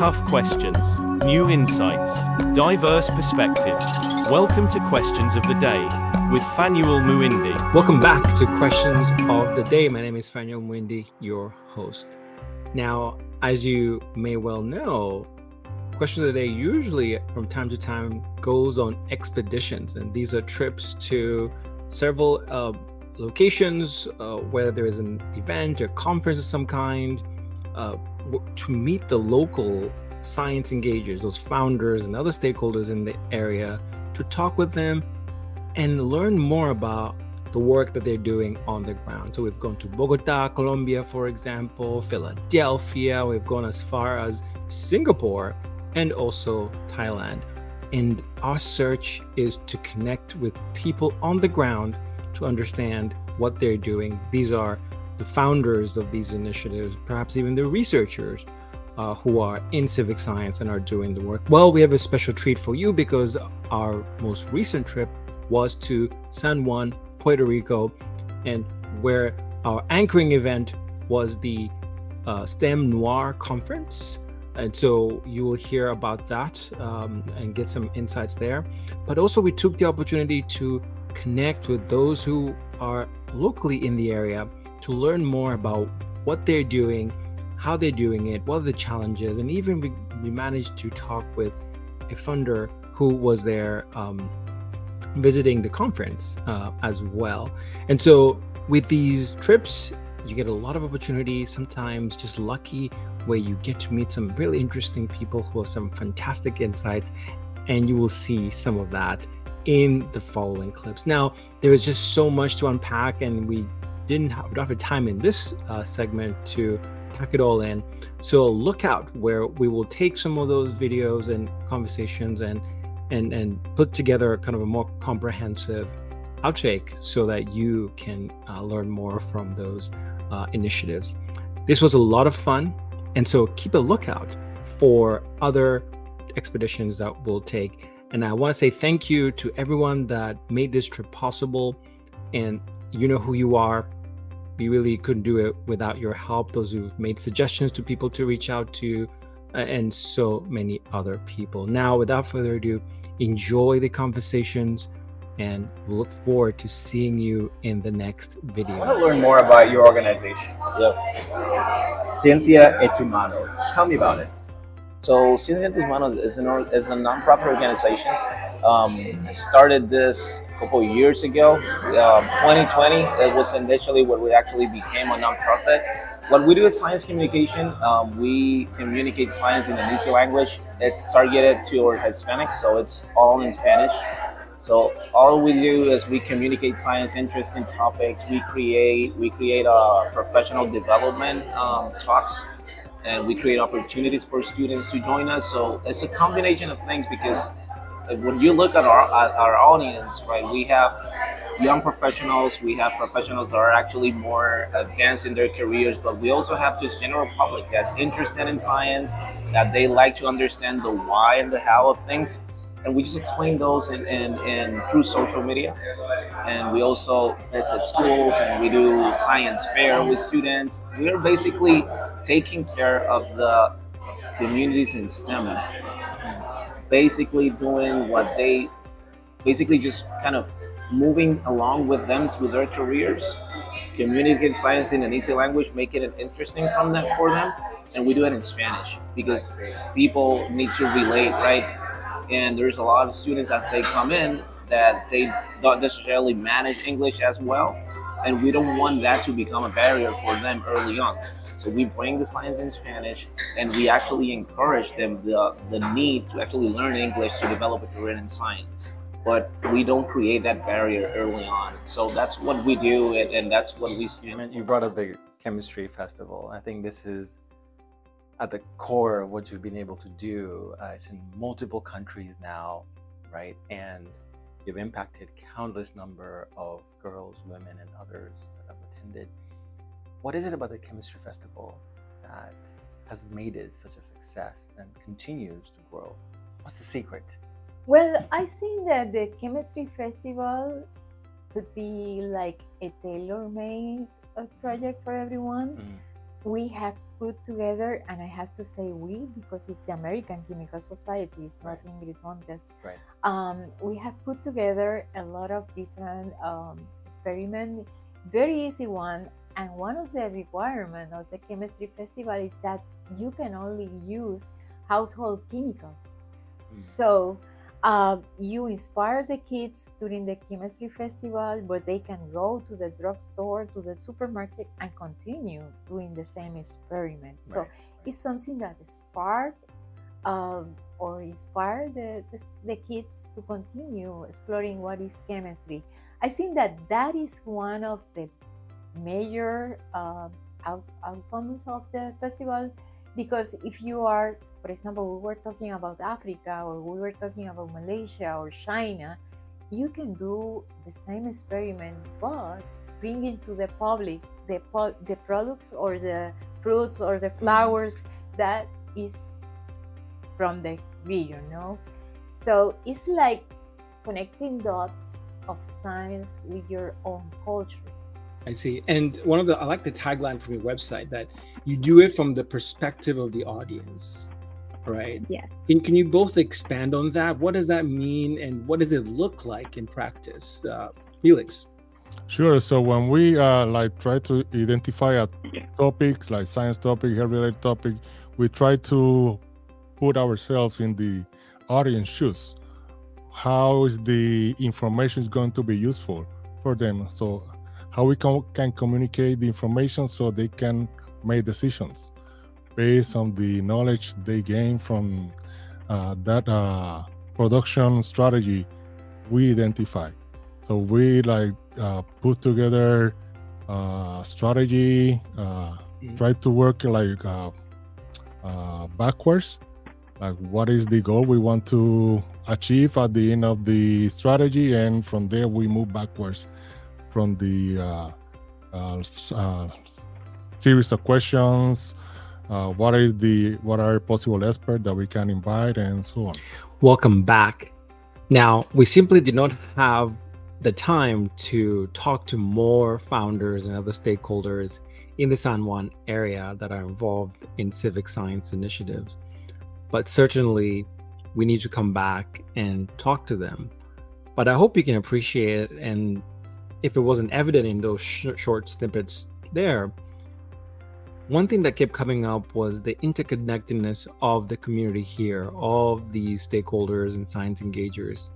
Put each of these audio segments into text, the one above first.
tough questions, new insights, diverse perspectives. Welcome to Questions of the Day with Fanuel Muindi. Welcome back to Questions of the Day. My name is Fanuel Muindi, your host. Now, as you may well know, Questions of the Day usually from time to time goes on expeditions, and these are trips to several locations, whether there is an event, a conference of some kind, to meet the local science engagers, those founders and other stakeholders in the area, to talk with them and learn more about the work that they're doing on the ground. So we've gone to Bogota, Colombia, for example, Philadelphia, we've gone as far as Singapore and also Thailand. And our search is to connect with people on the ground to understand what they're doing. These are the founders of these initiatives, perhaps even the researchers who are in civic science and are doing the work. Well, we have a special treat for you because our most recent trip was to San Juan, Puerto Rico, and where our anchoring event was the STEM Noire conference. And so you will hear about that and get some insights there. But also we took the opportunity to connect with those who are locally in the area to learn more about what they're doing, how they're doing it, what are the challenges, and even we managed to talk with a funder who was there visiting the conference as well. And so with these trips, you get a lot of opportunities, sometimes just lucky, where you get to meet some really interesting people who have some fantastic insights, and you will see some of that in the following clips. Now, there is just so much to unpack, and we don't have the time in this segment to pack it all in. So look out, where we will take some of those videos and conversations and put together kind of a more comprehensive outtake so that you can learn more from those initiatives. This was a lot of fun, and so keep a lookout for other expeditions that we'll take. And I want to say thank you to everyone that made this trip possible, and you know who you are. We really couldn't do it without your help, those who've made suggestions to people to reach out to, and so many other people. Now, without further ado, enjoy the conversations, and we'll look forward to seeing you in the next video. I want to learn more about your organization. Ciencia Manos. Tell me about it. So Ciencia Manos is a non-profit organization. I started this a couple of years ago. 2020, it was initially where we actually became a non-profit. What we do is science communication. We communicate science in an easy language. It's targeted to our Hispanics, so it's all in Spanish. So all we do is we communicate science, interesting topics. We create professional development talks, and we create opportunities for students to join us. So it's a combination of things, because when you look at our audience, right, we have young professionals, we have professionals that are actually more advanced in their careers, but we also have just general public that's interested in science, that they like to understand the why and the how of things. And we just explain those in through social media. And we also visit schools, and we do science fair with students. We're basically taking care of the communities in STEM, basically doing what they basically just kind of moving along with them through their careers, communicate science in an easy language, making it interesting for them. And we do it in Spanish because people need to relate, right? And there's a lot of students as they come in that they don't necessarily manage English as well, and we don't want that to become a barrier for them early on. So we bring the science in Spanish, and we actually encourage them the need to actually learn English to develop a career in science. But we don't create that barrier early on. So that's what we do, and that's what we see. You brought up the chemistry festival. I think this is at the core of what you've been able to do. It's in multiple countries now, right? And you've impacted countless number of girls, women, and others that have attended. What is it about the chemistry festival that has made it such a success and continues to grow? What's the secret? Well, I think that the chemistry festival could be like a tailor-made project for everyone. we have put together, and I have to say we because it's the American Chemical Society, it's not Ingrid Montes. Right. We have put together a lot of different experiments, very easy one. And one of the requirements of the chemistry festival is that you can only use household chemicals. So you inspire the kids during the chemistry festival, but they can go to the drugstore, to the supermarket, and continue doing the same experiment. So it's something that spark or inspire the kids to continue exploring what is chemistry. I think that is one of the major outcomes of the festival, because if you are, for example, we were talking about Africa, or we were talking about Malaysia or China, you can do the same experiment, but bringing to the public the products or the fruits or the flowers that is from the region, no? So it's like connecting dots of science with your own culture. I see. And I like the tagline from your website, that you do it from the perspective of the audience, right? Yeah. Can you both expand on that? What does that mean, and what does it look like in practice? Felix. Sure. So when we try to identify a topics like science topic, health related topic, we try to put ourselves in the audience shoes. How is the information is going to be useful for them? So how we can communicate the information so they can make decisions based on the knowledge they gain from that production strategy we identify. So we put together strategy, try to work backwards. Like, what is the goal we want to achieve at the end of the strategy, and from there we move backwards from the series of questions. What are possible experts that we can invite, and so on. Welcome back. Now, we simply did not have the time to talk to more founders and other stakeholders in the San Juan area that are involved in civic science initiatives. But certainly we need to come back and talk to them. But I hope you can appreciate it, and if it wasn't evident in those short snippets there, one thing that kept coming up was the interconnectedness of the community here, of these stakeholders and science engagers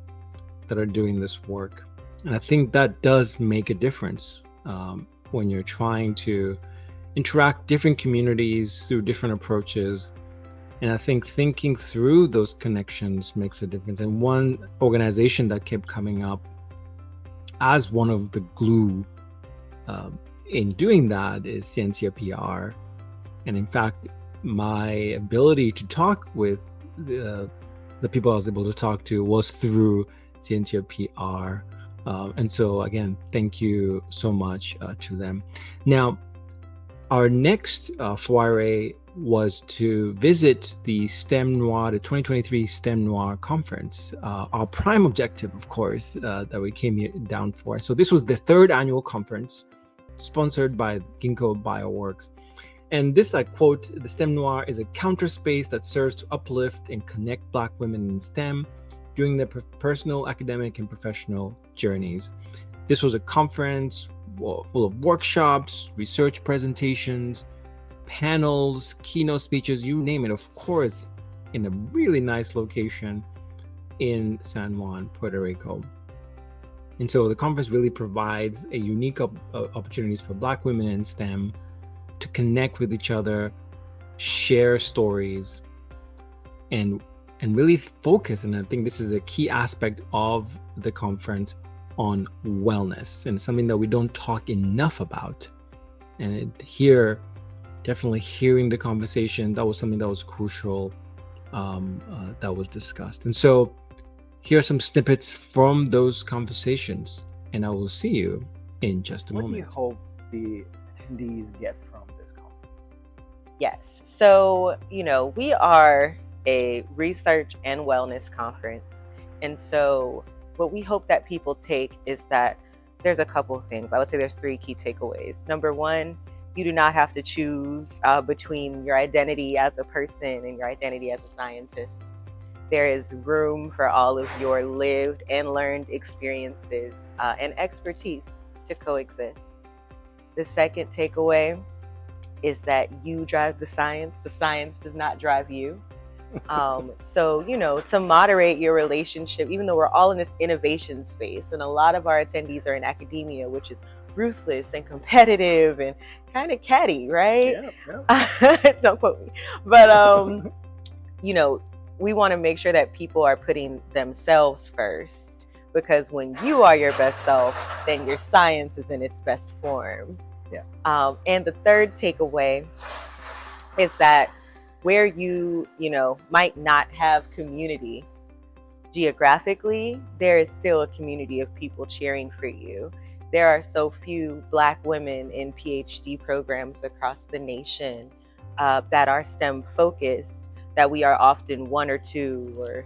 that are doing this work. And I think that does make a difference when you're trying to interact different communities through different approaches. And I think thinking through those connections makes a difference. And one organization that kept coming up as one of the glue in doing that is Ciencia PR. And in fact, my ability to talk with the people I was able to talk to was through Ciencia PR. And so again, thank you so much to them. Now, our next foray was to visit the STEM Noire, the 2023 STEM Noire conference. Our prime objective, of course, that we came here down for. So this was the third annual conference sponsored by Ginkgo Bioworks. And this, I quote, "The STEM Noire is a counter space that serves to uplift and connect Black women in STEM during their personal, academic, and professional journeys." This was a conference full of workshops, research presentations, panels, keynote speeches, you name it, of course, in a really nice location in San Juan, Puerto Rico. And so the conference really provides a unique opportunities for Black women in STEM to connect with each other, share stories, and really focus. And I think this is a key aspect of the conference on wellness, and something that we don't talk enough about. And here, definitely hearing the conversation, that was something that was crucial, that was discussed. And so here are some snippets from those conversations, and I will see you in just a moment. What do you hope the attendees get from this conference? Yes. So, we are a research and wellness conference. And so what we hope that people take is that there's a couple of things. I would say there's three key takeaways. Number one, you do not have to choose between your identity as a person and your identity as a scientist. There is room for all of your lived and learned experiences and expertise to coexist. The second takeaway is that you drive the science does not drive you. So, to moderate your relationship, even though we're all in this innovation space, and a lot of our attendees are in academia, which is ruthless and competitive and kind of catty, right? Yeah. Don't quote me. But, we want to make sure that people are putting themselves first, because when you are your best self, then your science is in its best form. Yeah. And the third takeaway is that where you might not have community geographically, there is still a community of people cheering for you. There are so few Black women in Ph.D. programs across the nation that are STEM focused, that we are often one or two, or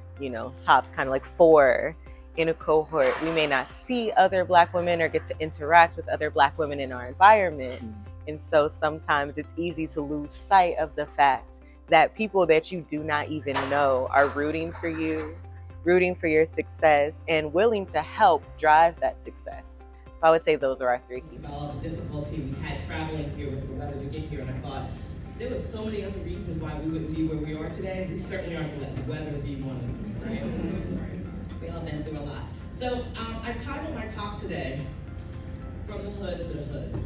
tops kind of like four in a cohort. We may not see other Black women or get to interact with other Black women in our environment. And so sometimes it's easy to lose sight of the fact that people that you do not even know are rooting for you, rooting for your success, and willing to help drive that success. So I would say those are our three keys. About all the difficulty we had traveling here with the weather to get here, and I thought there was so many other reasons why we wouldn't be where we are today. We certainly aren't going to let the weather be one of them, right? We all been through a lot. So I titled my talk today, From the Hood to the Hood.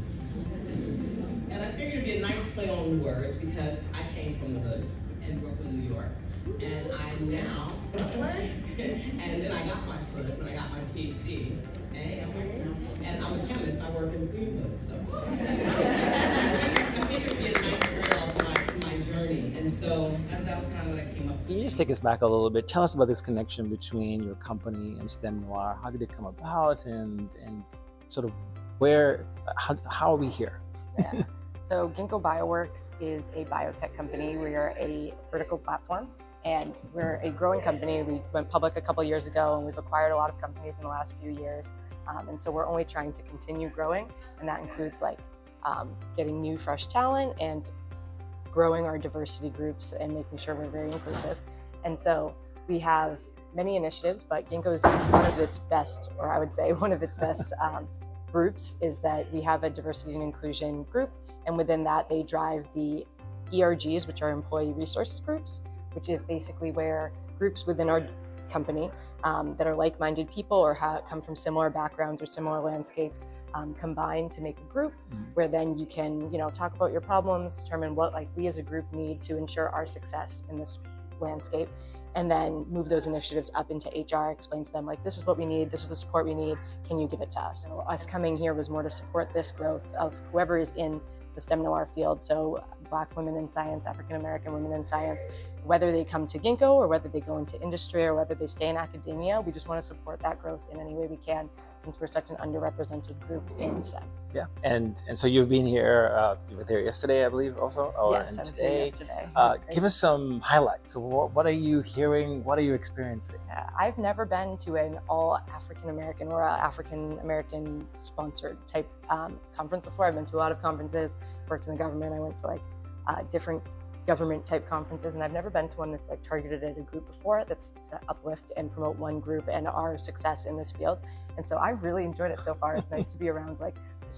And I figured it'd be a nice play on words because I came from the hood in Brooklyn, New York. And I now, and then I got my hood when I got my Ph.D. Hey, I'm here now. And I'm a chemist, I work in the green hood, so. I figured it'd be a nice parallel to my journey. And so that was kind of what I came up with. Can you just take us back a little bit? Tell us about this connection between your company and STEM Noire. How did it come about, and sort of how are we here? Yeah. So Ginkgo Bioworks is a biotech company. We are a vertical platform, and we're a growing company. We went public a couple years ago, and we've acquired a lot of companies in the last few years. And so we're only trying to continue growing, and that includes getting new, fresh talent and growing our diversity groups and making sure we're very inclusive. And so we have many initiatives, but Ginkgo's one of its best, or I would say one of its best groups is that we have a diversity and inclusion group, and within that they drive the ERGs, which are employee resources groups, which is basically where groups within our company that are like-minded people or come from similar backgrounds or similar landscapes combine to make a group where then you can talk about your problems, determine what we as a group need to ensure our success in this landscape, and then move those initiatives up into HR, explain to them this is what we need, this is the support we need, can you give it to us? And us coming here was more to support this growth of whoever is in the STEM Noire field, so Black women in science, African American women in science, whether they come to Ginkgo or whether they go into industry or whether they stay in academia, we just want to support that growth in any way we can, since we're such an underrepresented group in STEM. Yeah, and so you've been here, you were there yesterday, I believe, also? Yes, I was here yesterday. Give us some highlights. So what are you hearing? What are you experiencing? I've never been to an all African American or African American sponsored type conference before. I've been to a lot of conferences, worked in the government. I went to different government type conferences, and I've never been to one that's targeted at a group before, that's to uplift and promote one group and our success in this field. And so I've really enjoyed it so far. It's nice to be around such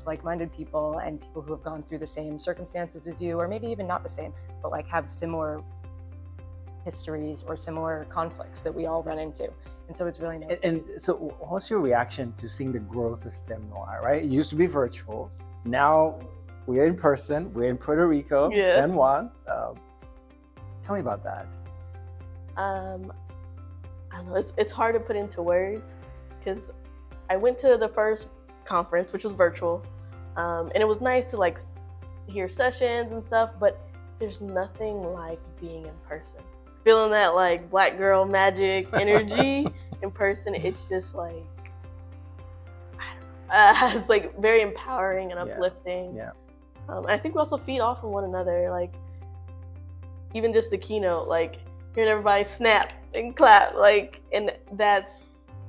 like-minded people and people who have gone through the same circumstances as you, or maybe even not the same, but have similar histories or similar conflicts that we all run into. And so it's really nice. And so what's your reaction to seeing the growth of STEM Noire, right? It used to be virtual. Now we're in person. We're in Puerto Rico, San Juan. Tell me about that. I don't know. It's hard to put into words because I went to the first conference, which was virtual, and it was nice to hear sessions and stuff. But there's nothing like being in person. Feeling that Black girl magic energy in person. It's just it's very empowering and uplifting. Yeah. I think we also feed off of one another. Even just the keynote, hearing everybody snap and clap, and that's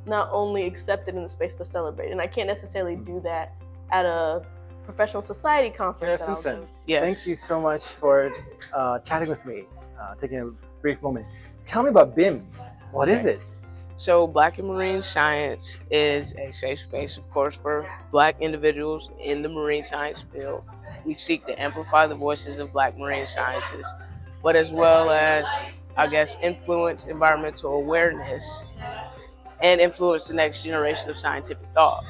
not only accepted in the space but celebrated. And I can't necessarily do that at a professional society conference. Kara Simpson, Yes. thank you so much for chatting with me, taking a brief moment. Tell me about BIMS. What is it? So Black and Marine Science is a safe space, of course, for Black individuals in the marine science field. We seek to amplify the voices of Black marine scientists, but as well as, I guess, influence environmental awareness and influence the next generation of scientific thought.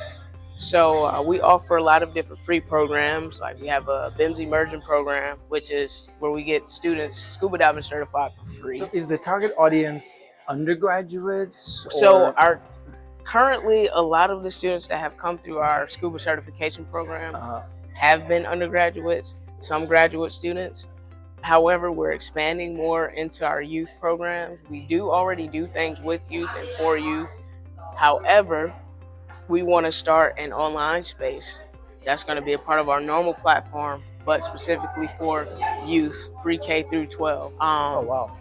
So we offer a lot of different free programs. Like we have a BIMS Immersion program, which is where we get students scuba diving certified for free. So is the target audience undergraduates? So currently a lot of the students that have come through our scuba certification program have been undergraduates, some graduate students. However, we're expanding more into our youth programs. We do already do things with youth and for youth. However, we want to start an online space that's going to be a part of our normal platform, but specifically for youth, pre-K through 12. Oh, wow.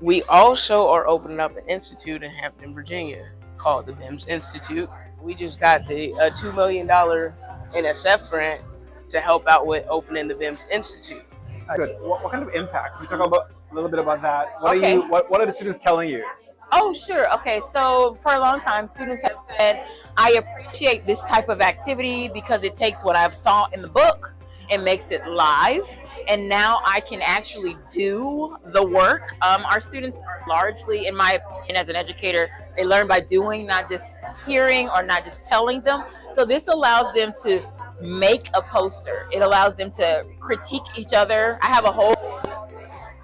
We also are opening up an institute in Hampton, Virginia called the BIMS Institute. We just got the $2 million NSF grant to help out with opening the BIMS Institute. Good. What kind of impact? Can you talk about a little bit about that? Okay. What are the students telling you? Oh, sure. Okay. So for a long time, students have said, I appreciate this type of activity because it takes what I've saw in the book and makes it live. And now I can actually do the work. Our students are largely, in my opinion, as an educator, they learn by doing, not just hearing or not just telling them. So this allows them to make a poster. It allows them to critique each other. I have a whole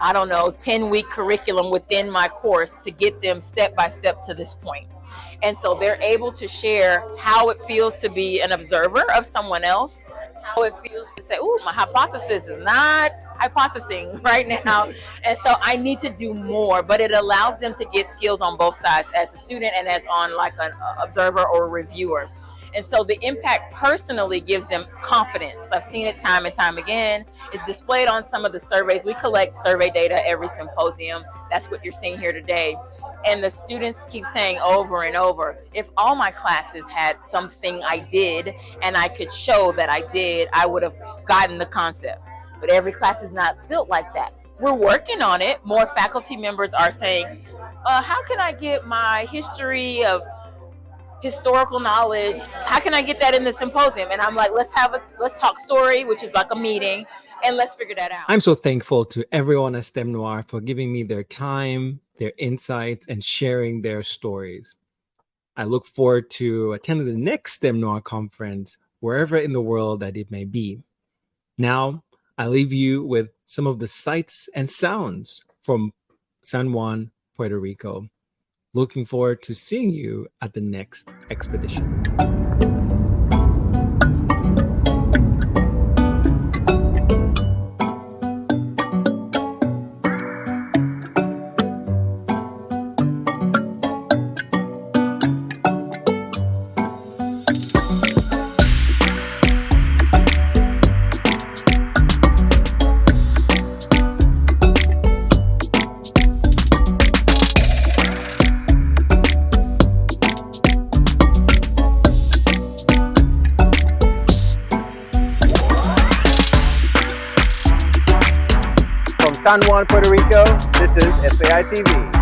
10-week curriculum within my course to get them step by step to this point. And so they're able to share how it feels to be an observer of someone else, how it feels to say, oh, my hypothesis is not hypothesizing right now. And so I need to do more, but it allows them to get skills on both sides as a student and as on like an observer or a reviewer. And so the impact personally gives them confidence. I've seen it time and time again. It's displayed on some of the surveys. We collect survey data every symposium. That's what you're seeing here today. And the students keep saying over and over, if all my classes had something I did and I could show that I did, I would have gotten the concept. But every class is not built like that. We're working on it. More faculty members are saying, how can I get my history of historical knowledge, how can I get that in the symposium? And I'm like, let's talk story, which is like a meeting, and let's figure that out. I'm so thankful to everyone at STEM Noire for giving me their time, their insights, and sharing their stories. I look forward to attending the next STEM Noire conference, wherever in the world that it may be. Now, I leave you with some of the sights and sounds from San Juan, Puerto Rico. Looking forward to seeing you at the next expedition. San Juan, Puerto Rico, this is STEMNoire TV.